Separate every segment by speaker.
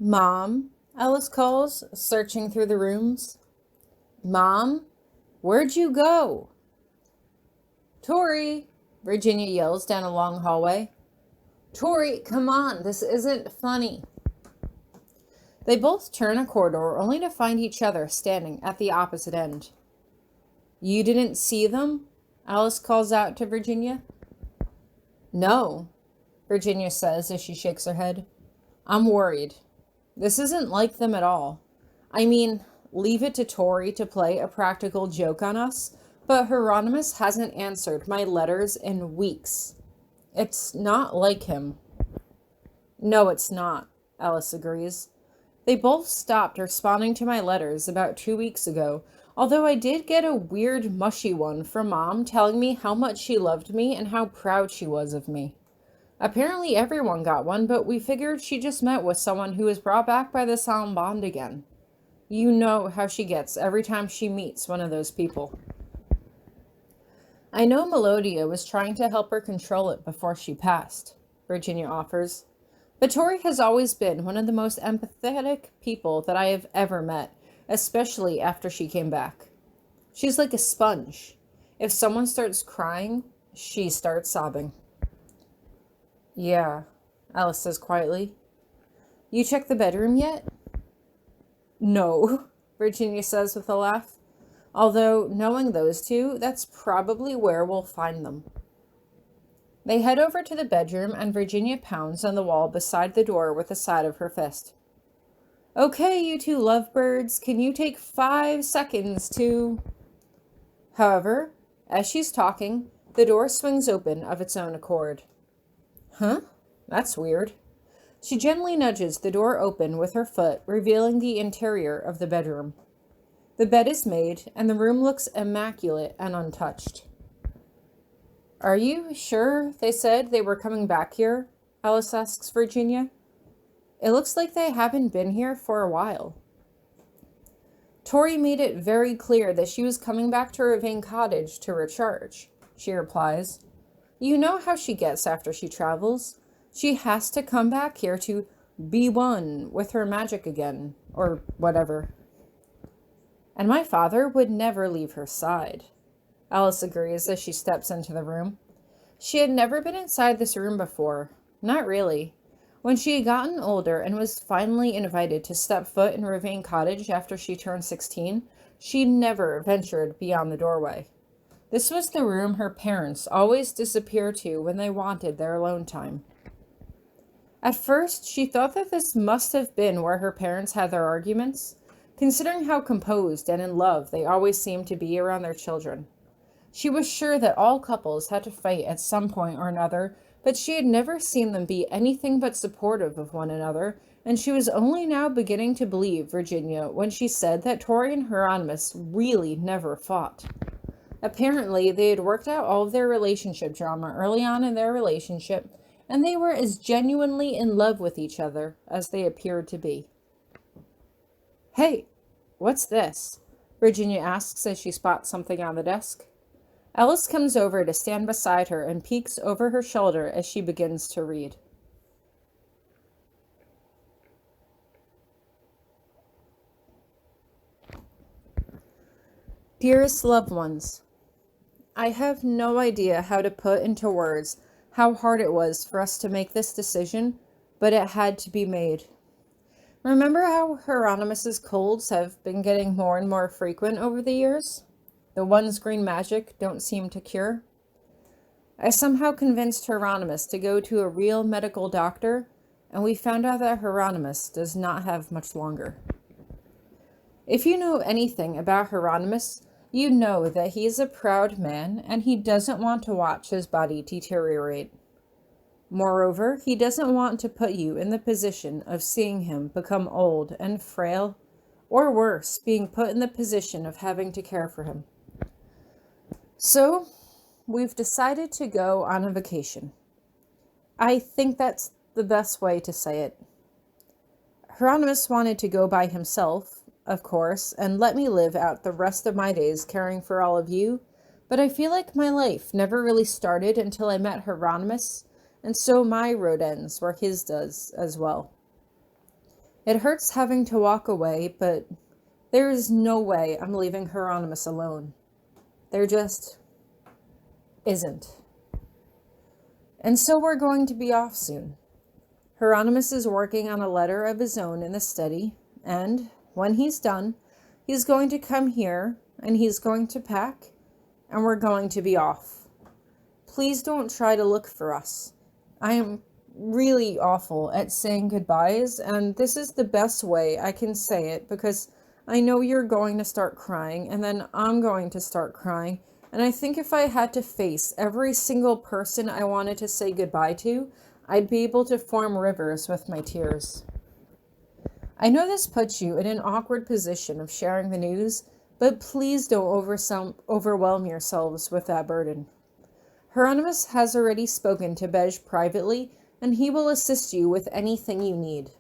Speaker 1: Mom, Alice calls, searching through the rooms. Mom, where'd you go? Tori, Virginia yells down a long hallway. Tori, come on, this isn't funny. They both turn a corridor only to find each other standing at the opposite end. You didn't see them? Alice calls out to Virginia. No, Virginia says as she shakes her head. I'm worried. This isn't like them at all. I mean, leave it to Tori to play a practical joke on us, but Hieronymous hasn't answered my letters in weeks. It's not like him. No, it's not, Alice agrees. They both stopped responding to my letters about 2 weeks ago, although I did get a weird mushy one from Mom telling me how much she loved me and how proud she was of me. Apparently everyone got one, but we figured she just met with someone who was brought back by the solemn bond again. You know how she gets every time she meets one of those people. I know Melodia was trying to help her control it before she passed, Virginia offers. But Tori has always been one of the most empathetic people that I have ever met, especially after she came back. She's like a sponge. If someone starts crying, she starts sobbing. Yeah, Alice says quietly. You checked the bedroom yet? No, Virginia says with a laugh. Although, knowing those two, that's probably where we'll find them. They head over to the bedroom and Virginia pounds on the wall beside the door with the side of her fist. Okay, you two lovebirds, can you take 5 seconds to... However, as she's talking, the door swings open of its own accord. Huh? That's weird. She gently nudges the door open with her foot, revealing the interior of the bedroom. The bed is made, and the room looks immaculate and untouched. Are you sure they said they were coming back here? Alice asks Virginia. It looks like they haven't been here for a while. Tori made it very clear that she was coming back to Ravine Cottage to recharge, she replies. You know how she gets after she travels. She has to come back here to be one with her magic again, or whatever. And my father would never leave her side. Alice agrees as she steps into the room. She had never been inside this room before. Not really. When she had gotten older and was finally invited to step foot in Ravine Cottage after she turned 16, she never ventured beyond the doorway. This was the room her parents always disappeared to when they wanted their alone time. At first, she thought that this must have been where her parents had their arguments, considering how composed and in love they always seemed to be around their children. She was sure that all couples had to fight at some point or another, but she had never seen them be anything but supportive of one another, and she was only now beginning to believe Virginia when she said that Tori and Hieronymous really never fought. Apparently, they had worked out all of their relationship drama early on in their relationship, and they were as genuinely in love with each other as they appeared to be. Hey, what's this? Virginia asks as she spots something on the desk. Alice comes over to stand beside her and peeks over her shoulder as she begins to read. Dearest loved ones, I have no idea how to put into words how hard it was for us to make this decision, but it had to be made. Remember how Hieronymous's colds have been getting more and more frequent over the years? The ones green magic don't seem to cure? I somehow convinced Hieronymus to go to a real medical doctor, and we found out that Hieronymus does not have much longer. If you know anything about Hieronymus, you know that he is a proud man and he doesn't want to watch his body deteriorate. Moreover, he doesn't want to put you in the position of seeing him become old and frail, or worse, being put in the position of having to care for him. So, we've decided to go on a vacation. I think that's the best way to say it. Hieronymus wanted to go by himself, of course, and let me live out the rest of my days caring for all of you, but I feel like my life never really started until I met Hieronymus, and so my road ends where his does as well. It hurts having to walk away, but there is no way I'm leaving Hieronymous alone. There just isn't. And so we're going to be off soon. Hieronymous is working on a letter of his own in the study, and when he's done, he's going to come here, and he's going to pack, and we're going to be off. Please don't try to look for us. I am really awful at saying goodbyes, and this is the best way I can say it because I know you're going to start crying, and then I'm going to start crying, and I think if I had to face every single person I wanted to say goodbye to, I'd be able to form rivers with my tears. I know this puts you in an awkward position of sharing the news, but please don't overwhelm yourselves with that burden. Hieronymous has already spoken to Bej privately, and he will assist you with anything you need.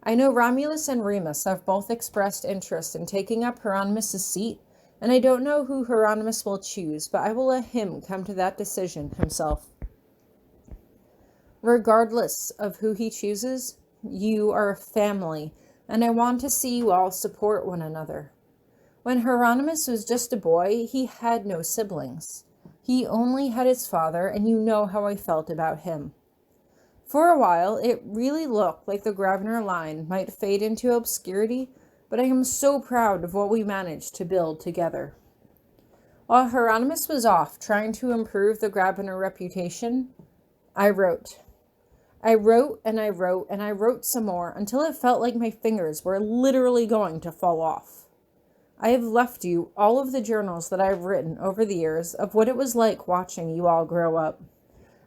Speaker 1: I know Romulus and Remus have both expressed interest in taking up Hieronymus' seat, and I don't know who Hieronymus will choose, but I will let him come to that decision himself. Regardless of who he chooses, you are a family, and I want to see you all support one another. When Hieronymus was just a boy, he had no siblings. He only had his father, and you know how I felt about him. For a while, it really looked like the Grabiner line might fade into obscurity, but I am so proud of what we managed to build together. While Hieronymus was off trying to improve the Grabiner reputation, I wrote. I wrote and I wrote and I wrote some more until it felt like my fingers were literally going to fall off. I have left you all of the journals that I've written over the years of what it was like watching you all grow up.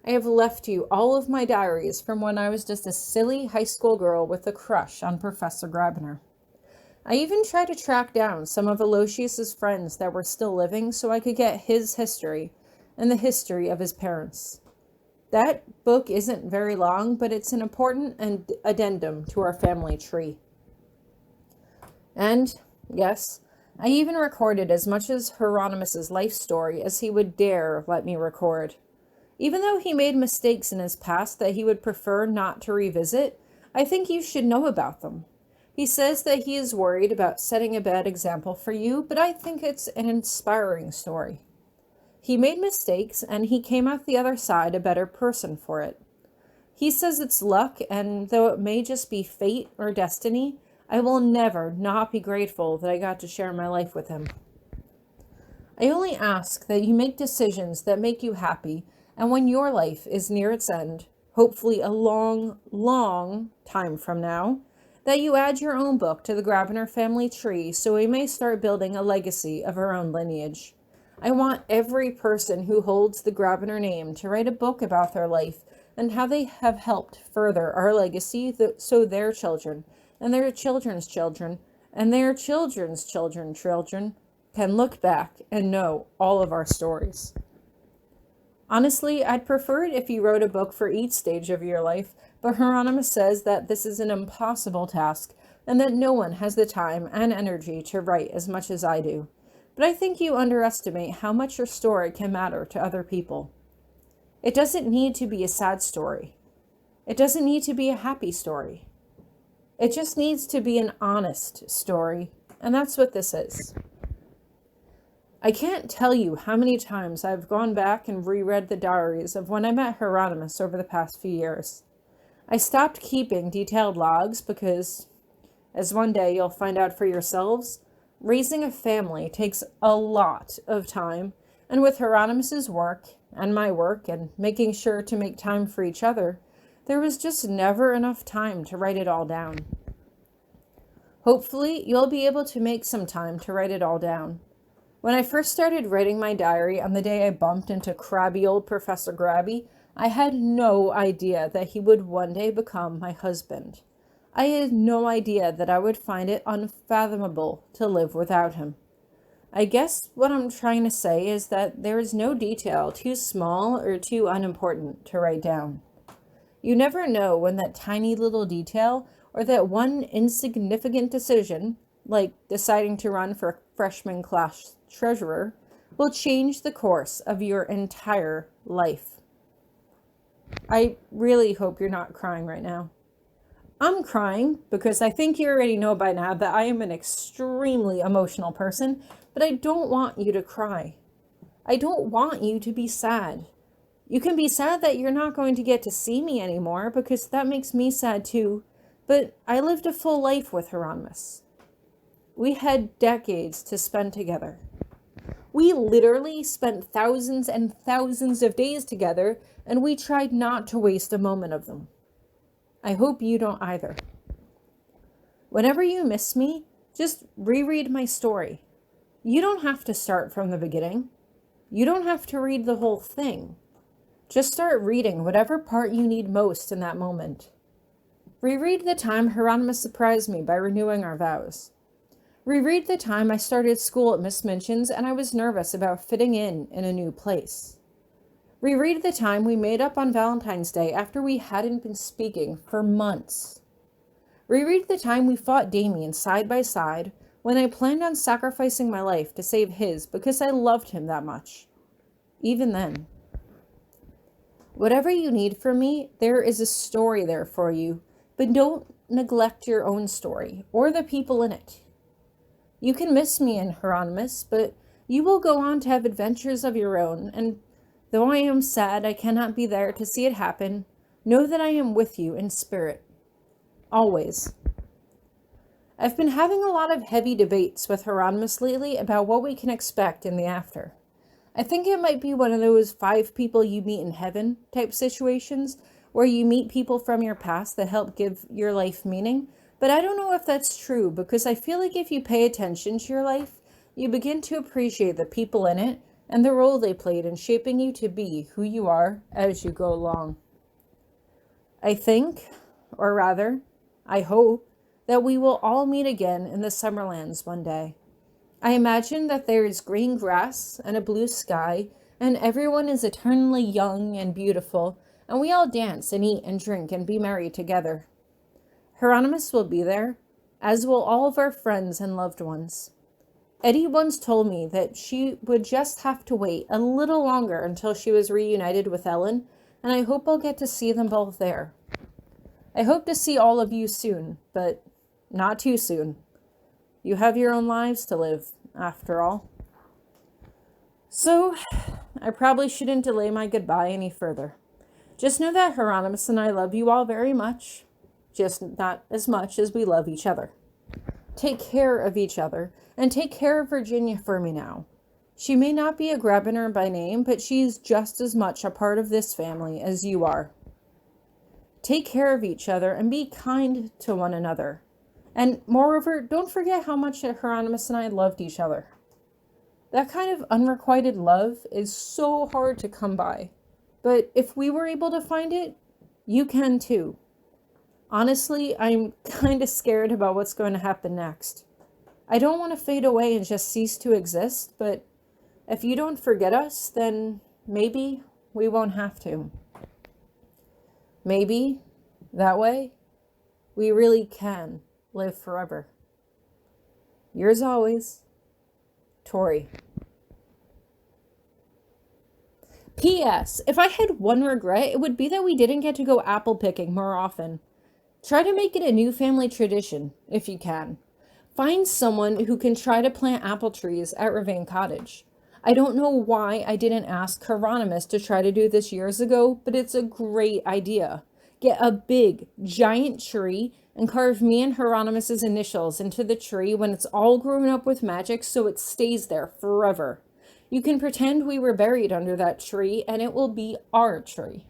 Speaker 1: I have left you all of my diaries from when I was just a silly high school girl with a crush on Professor Grabiner. I even tried to track down some of Aloysius's friends that were still living so I could get his history and the history of his parents. That book isn't very long, but it's an important addendum to our family tree. And, yes, I even recorded as much of Hieronymus's life story as he would dare let me record. Even though he made mistakes in his past that he would prefer not to revisit, I think you should know about them. He says that he is worried about setting a bad example for you, but I think it's an inspiring story. He made mistakes, and he came out the other side a better person for it. He says it's luck, and though it may just be fate or destiny, I will never not be grateful that I got to share my life with him. I only ask that you make decisions that make you happy, and when your life is near its end, hopefully a long, long time from now, that you add your own book to the Grabiner family tree so we may start building a legacy of our own lineage. I want every person who holds the Grabiner name to write a book about their life and how they have helped further our legacy so their children and their children's children and their children's children can look back and know all of our stories. Honestly, I'd prefer it if you wrote a book for each stage of your life, but Hieronymus says that this is an impossible task and that no one has the time and energy to write as much as I do. But I think you underestimate how much your story can matter to other people. It doesn't need to be a sad story. It doesn't need to be a happy story. It just needs to be an honest story, and that's what this is. I can't tell you how many times I've gone back and reread the diaries of when I met Hieronymus over the past few years. I stopped keeping detailed logs because, as one day you'll find out for yourselves, raising a family takes a lot of time, and with Hieronymus's work and my work and making sure to make time for each other, there was just never enough time to write it all down. Hopefully, you'll be able to make some time to write it all down. When I first started writing my diary on the day I bumped into crabby old Professor Grabby, I had no idea that he would one day become my husband. I had no idea that I would find it unfathomable to live without him. I guess what I'm trying to say is that there is no detail too small or too unimportant to write down. You never know when that tiny little detail or that one insignificant decision, like deciding to run for freshman class treasurer, will change the course of your entire life. I really hope you're not crying right now. I'm crying because I think you already know by now that I am an extremely emotional person, but I don't want you to cry. I don't want you to be sad. You can be sad that you're not going to get to see me anymore because that makes me sad too, but I lived a full life with Hieronymous. We had decades to spend together. We literally spent thousands and thousands of days together, and we tried not to waste a moment of them. I hope you don't either. Whenever you miss me, just reread my story. You don't have to start from the beginning. You don't have to read the whole thing. Just start reading whatever part you need most in that moment. Reread the time Hieronymous surprised me by renewing our vows. Reread the time I started school at Miss Minchin's and I was nervous about fitting in a new place. Reread the time we made up on Valentine's Day after we hadn't been speaking for months. Reread the time we fought Damien side by side when I planned on sacrificing my life to save his because I loved him that much. Even then. Whatever you need from me, there is a story there for you, but don't neglect your own story or the people in it. You can miss me in Hieronymous, but you will go on to have adventures of your own, and though I am sad I cannot be there to see it happen, know that I am with you in spirit. Always. I've been having a lot of heavy debates with Hieronymous lately about what we can expect in the after. I think it might be one of those 5 people you meet in heaven type situations where you meet people from your past that help give your life meaning, but I don't know if that's true because I feel like if you pay attention to your life, you begin to appreciate the people in it and the role they played in shaping you to be who you are as you go along. I think, or rather, I hope, that we will all meet again in the Summerlands one day. I imagine that there is green grass and a blue sky, and everyone is eternally young and beautiful, and we all dance and eat and drink and be merry together. Hieronymous will be there, as will all of our friends and loved ones. Eddie once told me that she would just have to wait a little longer until she was reunited with Ellen, and I hope I'll get to see them both there. I hope to see all of you soon, but not too soon. You have your own lives to live, after all. So, I probably shouldn't delay my goodbye any further. Just know that Hieronymous and I love you all very much, just not as much as we love each other. Take care of each other, and take care of Virginia for me now. She may not be a Grabiner by name, but she's just as much a part of this family as you are. Take care of each other and be kind to one another. And moreover, don't forget how much Hieronymous and I loved each other. That kind of unrequited love is so hard to come by. But if we were able to find it, you can too. Honestly, I'm kind of scared about what's going to happen next. I don't want to fade away and just cease to exist, but if you don't forget us, then maybe we won't have to. Maybe, that way, we really can live forever. Yours always, Tori. P.S. If I had one regret, it would be that we didn't get to go apple picking more often. Try to make it a new family tradition, if you can. Find someone who can try to plant apple trees at Ravane Cottage. I don't know why I didn't ask Hieronymous to try to do this years ago, but it's a great idea. Get a big, giant tree and carve me and Hieronymous's initials into the tree when it's all grown up with magic so it stays there forever. You can pretend we were buried under that tree and it will be our tree.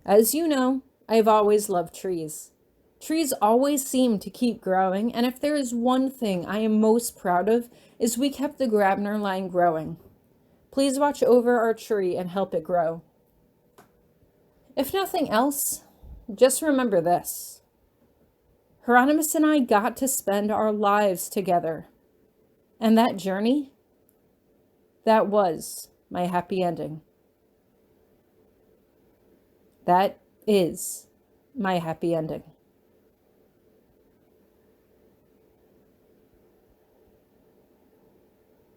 Speaker 1: As you know, I've always loved trees. Trees always seem to keep growing, and if there is one thing I am most proud of, is we kept the Grabiner line growing. Please watch over our tree and help it grow. If nothing else, just remember this. Hieronymous and I got to spend our lives together. And that journey, that was my happy ending. That is my happy ending.